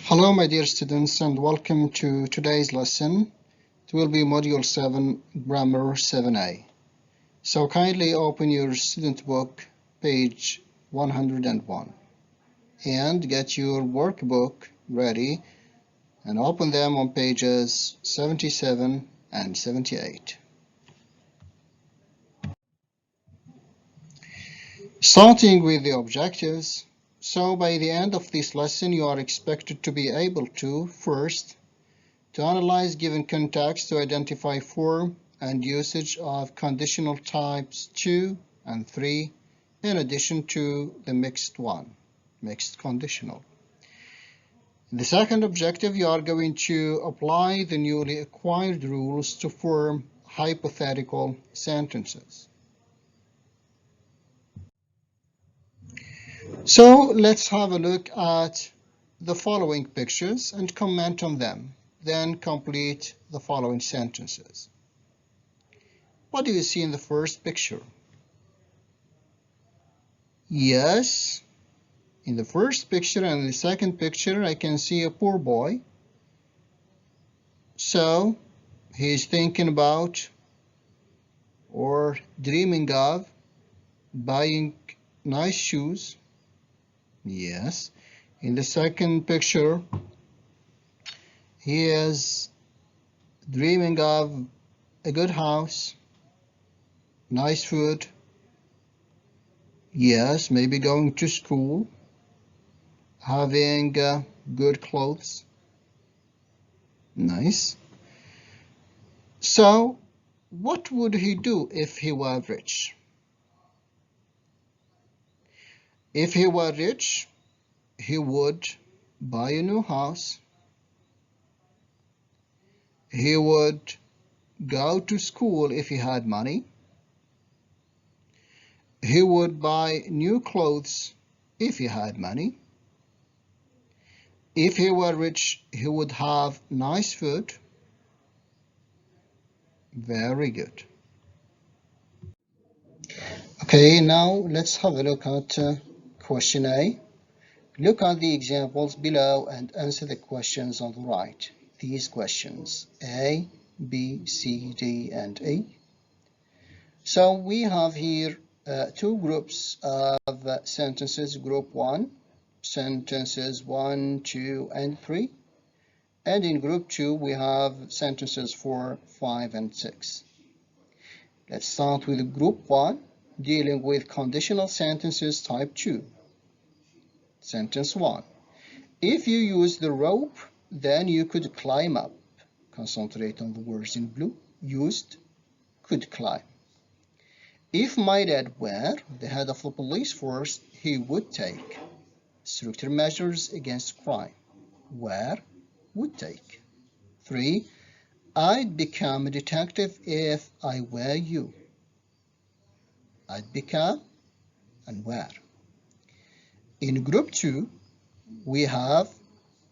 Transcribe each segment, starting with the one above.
Hello my dear students and welcome to today's lesson. It will be Module 7, Grammar 7a. So kindly open your student book, page 101, and get your workbook ready and open them on pages 77 and 78. Starting with the objectives. So by the end of this lesson you are expected to be able to, first, to analyze given context to identify form and usage of conditional types 2 and 3, in addition to the mixed conditional. In the second objective, you are going to apply the newly acquired rules to form hypothetical sentences. So let's have a look at the following pictures and comment on them. Then complete the following sentences. What do you see in the first picture? Yes, in the first picture and in the second picture, I can see a poor boy. So he's thinking about or dreaming of buying nice shoes. Yes. In the second picture, he is dreaming of a good house, nice food. Yes, maybe going to school, having good clothes. Nice. So, what would he do if he were rich? If he were rich, he would buy a new house. He would go to school if he had money. He would buy new clothes if he had money. If he were rich, he would have nice food. Very good. Okay, now let's have a look at question A. Look at the examples below and answer the questions on the right. These questions, A, B, C, D, and E. So we have here two groups of sentences. Group 1, sentences 1, 2, and 3. And in group 2, we have sentences 4, 5, and 6. Let's start with group 1, dealing with conditional sentences type 2. Sentence 1. If you use the rope, then you could climb up. Concentrate on the words in blue. Used, could climb. If my dad were the head of the police force, he would take stricter measures against crime. Were, would take. 3. I'd become a detective if I were you. I'd become and were. In group 2, we have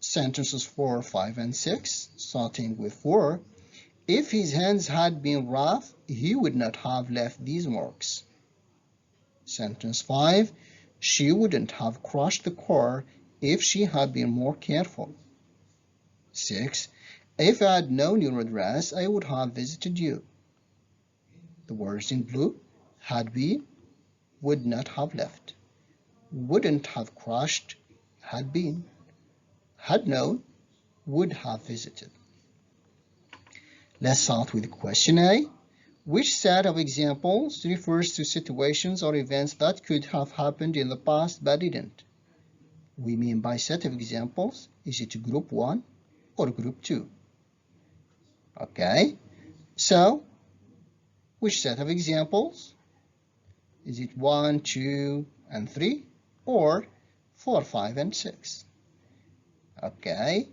sentences 4, 5, and 6, starting with 4. If his hands had been rough, he would not have left these marks. Sentence 5. She wouldn't have crushed the car if she had been more careful. 6. If I had known your address, I would have visited you. The words in blue, had been, would not have left. Wouldn't have crushed, had been. Had known, would have visited. Let's start with question A. Which set of examples refers to situations or events that could have happened in the past but didn't? We mean by set of examples, is it group 1 or group 2? Okay, so which set of examples? Is it 1, 2, and 3 or 4, 5, and 6? Okay,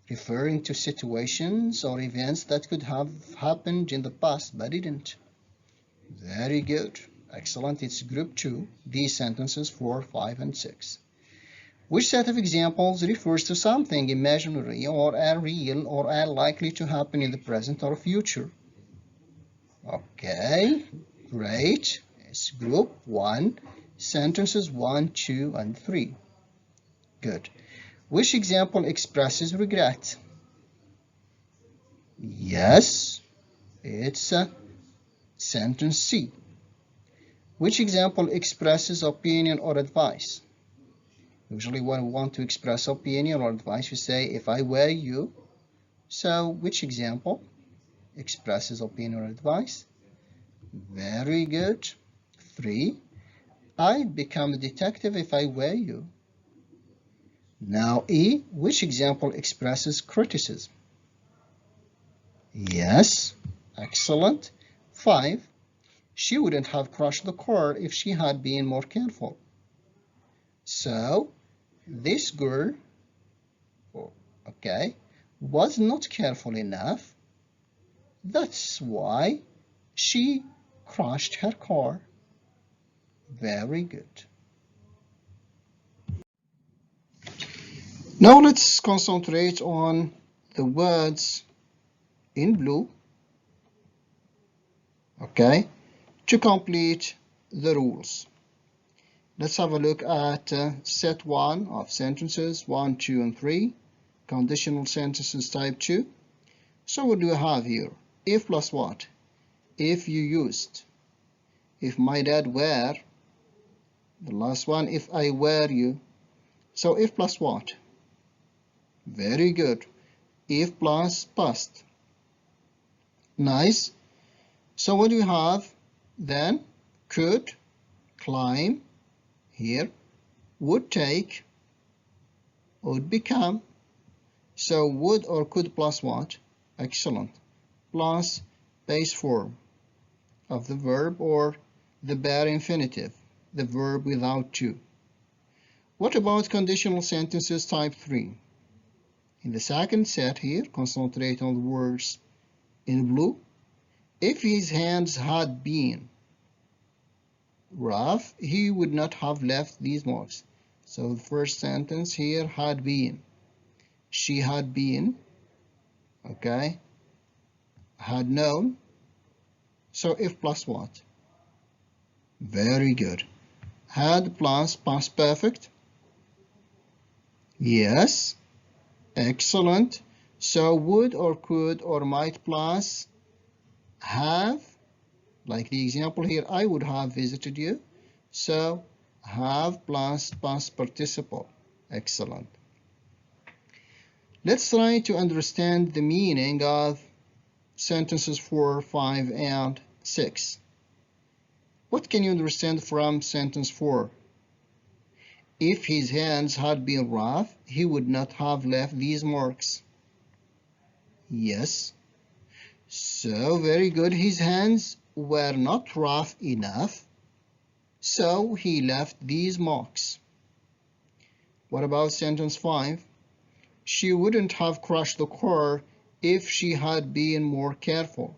referring to situations or events that could have happened in the past but didn't. Very good. Excellent. It's group 2, these sentences 4, 5, and 6. Which set of examples refers to something imaginary or unreal or unlikely to happen in the present or future? Okay, great. It's group 1, sentences 1, 2, and 3. Good. Which example expresses regret? Yes, it's sentence C. Which example expresses opinion or advice? Usually when we want to express opinion or advice, we say, if I were you. So which example expresses opinion or advice? Very good. 3. I'd become a detective if I were you. Now E, which example expresses criticism? Yes, excellent. 5. She wouldn't have crashed the car if she had been more careful. So this girl, okay, was not careful enough. That's why she crashed her car. Very good. Now let's concentrate on the words in blue, okay, to complete the rules. Let's have a look at set 1 of sentences 1, 2, and 3, conditional sentences type 2. So what do we have here? If plus what? If you used. If my dad were. The last one, if I were you. So if plus what? Very good. If plus past. Nice. So what do we have then? Could, climb, here, would take, would become. So would or could plus what? Excellent. Plus base form of the verb or the bare infinitive, the verb without to. What about conditional sentences type 3? In the second set here, concentrate on the words in blue. If his hands had been rough, he would not have left these marks. So the first sentence here, had been. She had been, okay, had known. So if plus what? Very good. Had plus past perfect. Yes, excellent. So would or could or might plus have, like the example here, I would have visited you. So have plus past participle. Excellent. Let's try to understand the meaning of sentences 4, 5, and 6. What can you understand from sentence 4? If his hands had been rough, he would not have left these marks. Yes. So very good. His hands were not rough enough, so he left these marks. What about sentence 5? She wouldn't have crashed the car if she had been more careful.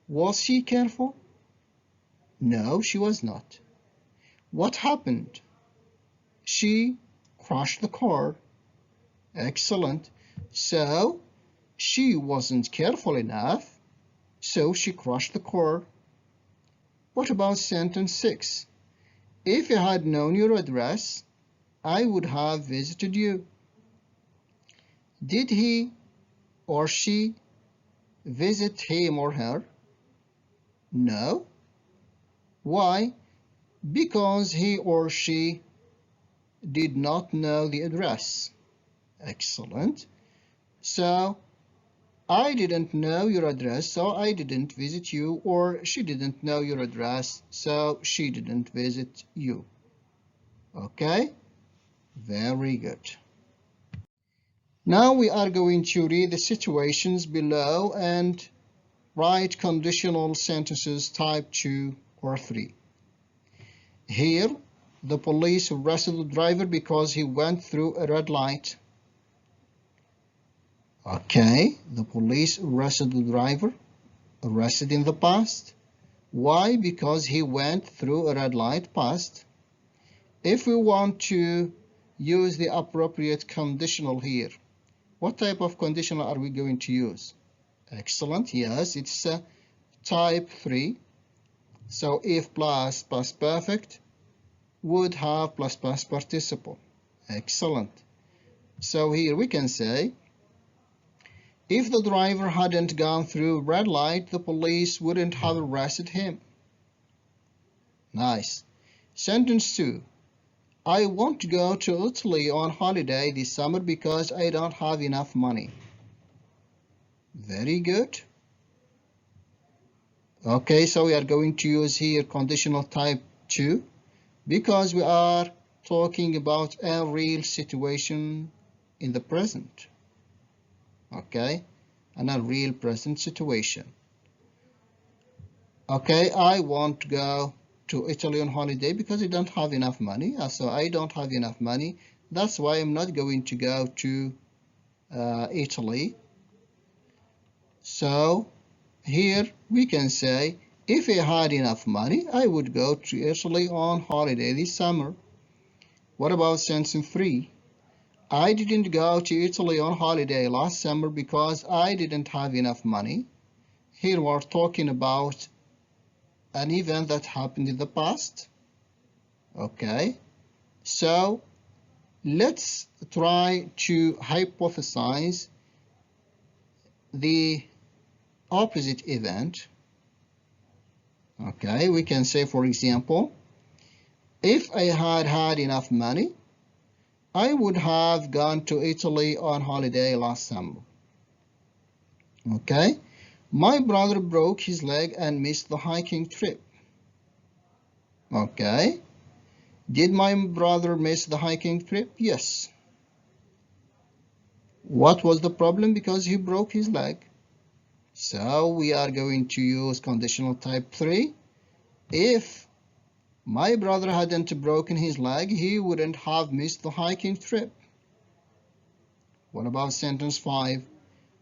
Was she careful? No, she was not. What happened? She crashed the car. Excellent. So she wasn't careful enough, so she crashed the car. What about sentence 6? If I had known your address, I would have visited you. Did he or she visit him or her? No. Why? Because he or she did not know the address. Excellent. So I didn't know your address, so I didn't visit you, or she didn't know your address, so she didn't visit you. Okay? Very good. Now we are going to read the situations below and write conditional sentences type 2 or 3. Here, the police arrested the driver because he went through a red light. Okay, the police arrested the driver. Arrested in the past. Why? Because he went through a red light past. If we want to use the appropriate conditional here, what type of conditional are we going to use? Excellent. Yes, it's type 3. So if plus past perfect, would have plus past participle. Excellent. So here we can say, if the driver hadn't gone through a red light, the police wouldn't have arrested him. Nice. Sentence 2. I want to go to Italy on holiday this summer because I don't have enough money. Very good. Okay, so we are going to use here conditional type 2 because we are talking about a real situation in the present. Okay, and a real present situation. Okay, I want to go to Italy on holiday because I don't have enough money. So I don't have enough money. That's why I'm not going to go to Italy. So here we can say, if I had enough money, I would go to Italy on holiday this summer. What about sentence 3? I didn't go to Italy on holiday last summer because I didn't have enough money. Here we're talking about an event that happened in the past. Okay, so let's try to hypothesize the opposite event. Okay, we can say, for example, if I had had enough money, I would have gone to Italy on holiday last summer. Okay, my brother broke his leg and missed the hiking trip. Okay, did my brother miss the hiking trip? Yes. What was the problem? Because he broke his leg. So we are going to use conditional type 3. If my brother hadn't broken his leg, he wouldn't have missed the hiking trip. What about sentence 5?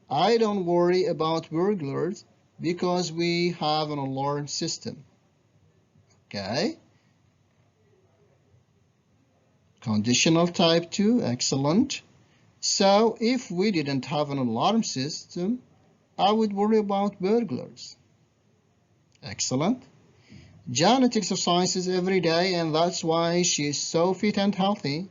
I don't worry about burglars because we have an alarm system. Okay. Conditional type 2, excellent. So if we didn't have an alarm system, I would worry about burglars. Excellent. Janet exercises every day and that's why she is so fit and healthy.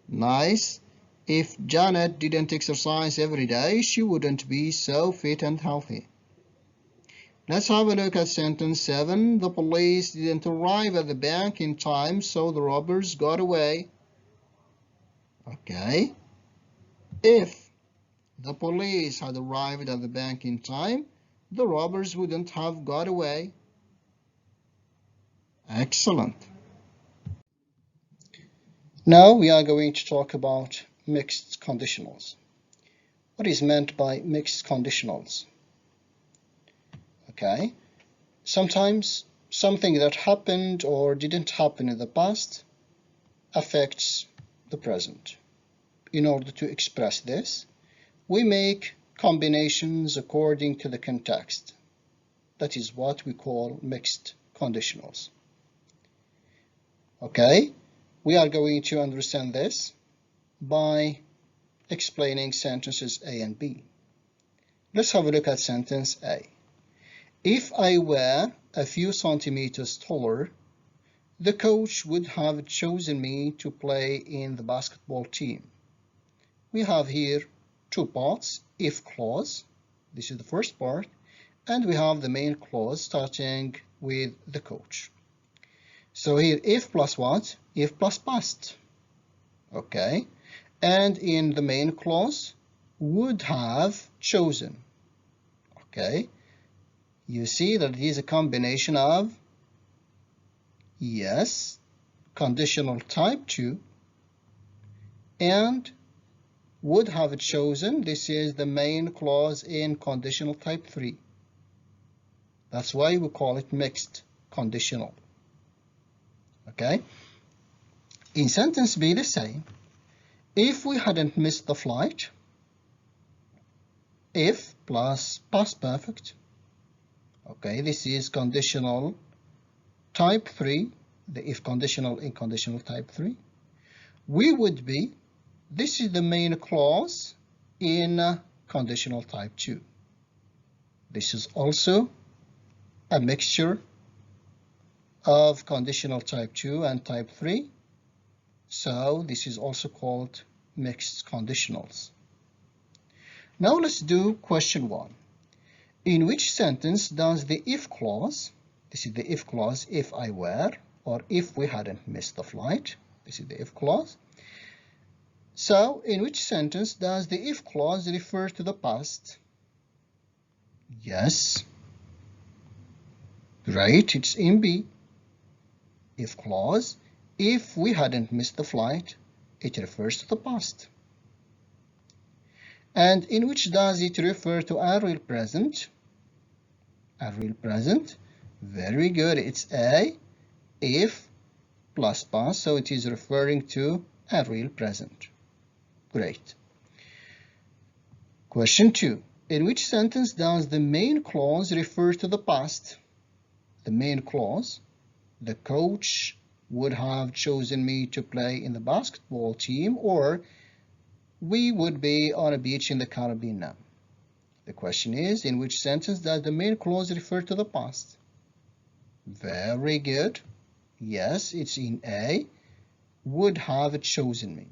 Nice. If Janet didn't exercise every day, she wouldn't be so fit and healthy. Let's have a look at sentence 7. The police didn't arrive at the bank in time, so the robbers got away. Okay. If the police had arrived at the bank in time, the robbers wouldn't have got away. Excellent. Now we are going to talk about mixed conditionals. What is meant by mixed conditionals? Okay, sometimes something that happened or didn't happen in the past affects the present. In order to express this, we make combinations according to the context. That is what we call mixed conditionals. Okay, we are going to understand this by explaining sentences A and B. Let's have a look at sentence A. If I were a few centimeters taller, the coach would have chosen me to play in the basketball team. We have here two parts, if clause, this is the first part, and we have the main clause starting with the coach. So here if plus what? If plus past. Okay, and in the main clause, would have chosen. Okay, you see that it is a combination of, yes, conditional type 2 and would have chosen. This is the main clause in conditional type 3. That's why we call it mixed conditional. Okay, in sentence B the same. If we hadn't missed the flight, if plus past perfect. Okay, this is conditional type 3, the if conditional in conditional type 3. We would be, this is the main clause in conditional type 2. This is also a mixture of conditional type 2 and type 3. So this is also called mixed conditionals. Now let's do question 1. In which sentence does the if clause, this is the if clause, if I were, or if we hadn't missed the flight, this is the if clause. So, in which sentence does the if clause refer to the past? Yes. Right, it's in B. If clause, if we hadn't missed the flight, it refers to the past. And in which does it refer to a real present? A real present. Very good. It's A, if plus past, so it is referring to a real present. Great. Question 2. In which sentence does the main clause refer to the past? The main clause, the coach would have chosen me to play in the basketball team, or we would be on a beach in the Caribbean now. The question is, in which sentence does the main clause refer to the past? Very good. Yes, it's in A. Would have chosen me.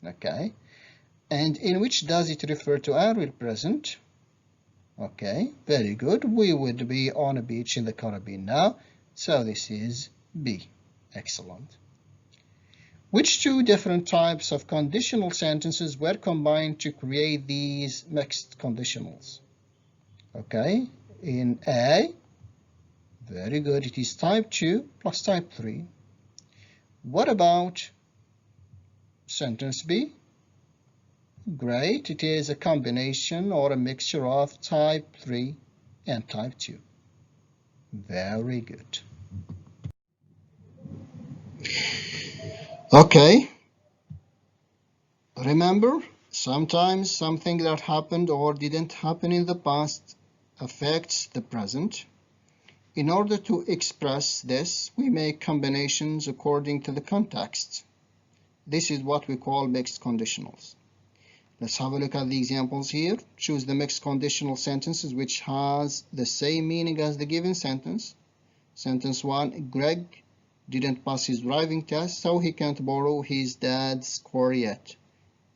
Okay. And in which does it refer to a real present? Okay, very good. We would be on a beach in the Caribbean now. So this is B. Excellent. Which two different types of conditional sentences were combined to create these mixed conditionals? Okay, in A, very good, it is type 2 plus type 3. What about sentence B? Great, it is a combination or a mixture of type 3 and type 2. Very good. Okay, remember, sometimes something that happened or didn't happen in the past affects the present. In order to express this, we make combinations according to the context. This is what we call mixed conditionals. Let's have a look at the examples here. Choose the mixed conditional sentences which has the same meaning as the given sentence. Sentence 1, Greg didn't pass his driving test, so he can't borrow his dad's car yet.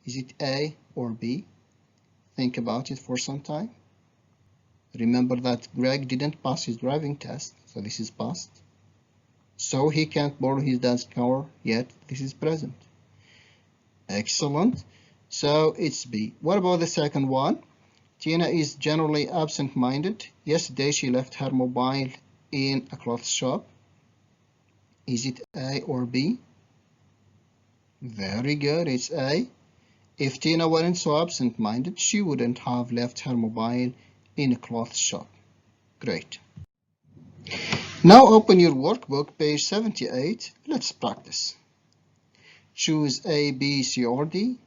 Is it A or B? Think about it for some time. Remember that Greg didn't pass his driving test, so this is past. So he can't borrow his dad's car yet, this is present. Excellent. So it's B. What about the second one? Tina is generally absent-minded. Yesterday she left her mobile in a clothes shop. Is it A or B? Very good, it's A. If Tina weren't so absent-minded, she wouldn't have left her mobile in a clothes shop. Great. Now open your workbook, page 78. Let's practice. Choose A, B, C, or D.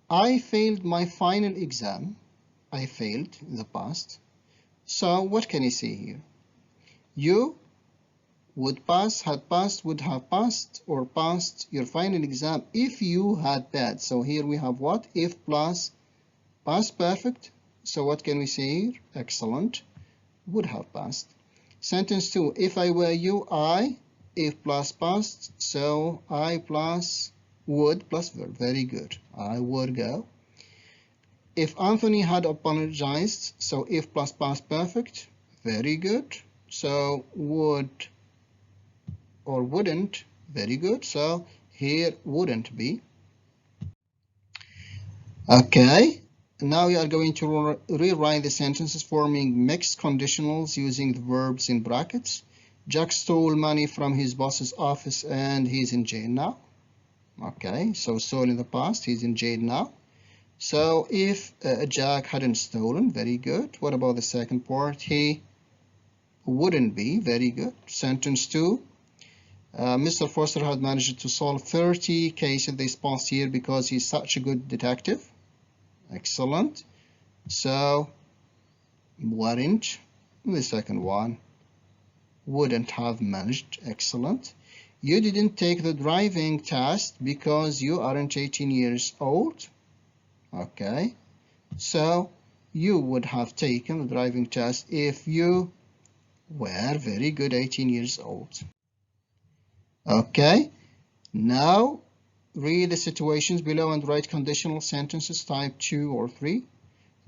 I failed my final exam. I failed in the past. So what can you say here? You would pass, had passed, would have passed, or passed your final exam if you had passed. So here we have what? If plus past perfect. So what can we say here? Excellent. Would have passed. Sentence 2. If I were you, I. If plus past. So I plus would plus verb. Very good. I would go. If Anthony had apologized. So if plus past perfect. Very good. So would or wouldn't. Very good. So here wouldn't be. Okay. Now we are going to rewrite the sentences forming mixed conditionals using the verbs in brackets. Jack stole money from his boss's office and he's in jail now. Okay, so stole in the past, he's in jail now. So if Jack hadn't stolen, very good. What about the second part? He wouldn't be, very good. Sentence 2. Mr. Foster had managed to solve 30 cases this past year because he's such a good detective. Excellent. So weren't, the second one, wouldn't have managed. Excellent. You didn't take the driving test because you aren't 18 years old. Okay. So you would have taken the driving test if you were very good 18 years old. Okay. Now read the situations below and write conditional sentences type 2 or 3.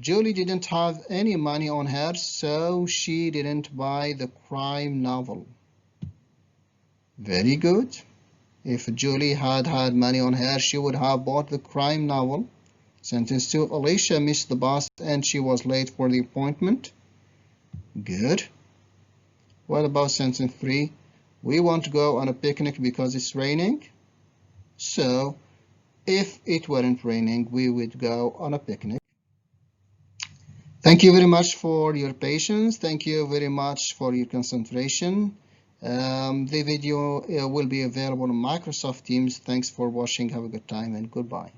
Julie didn't have any money on her, so she didn't buy the crime novel. Very good. If Julie had had money on her, she would have bought the crime novel. Sentence 2, Alicia missed the bus and she was late for the appointment. Good. What about sentence 3? We want to go on a picnic because it's raining. So, if it weren't raining, we would go on a picnic. Thank you very much for your patience. Thank you very much for your concentration. The video will be available on Microsoft Teams. Thanks for watching. Have a good time and goodbye.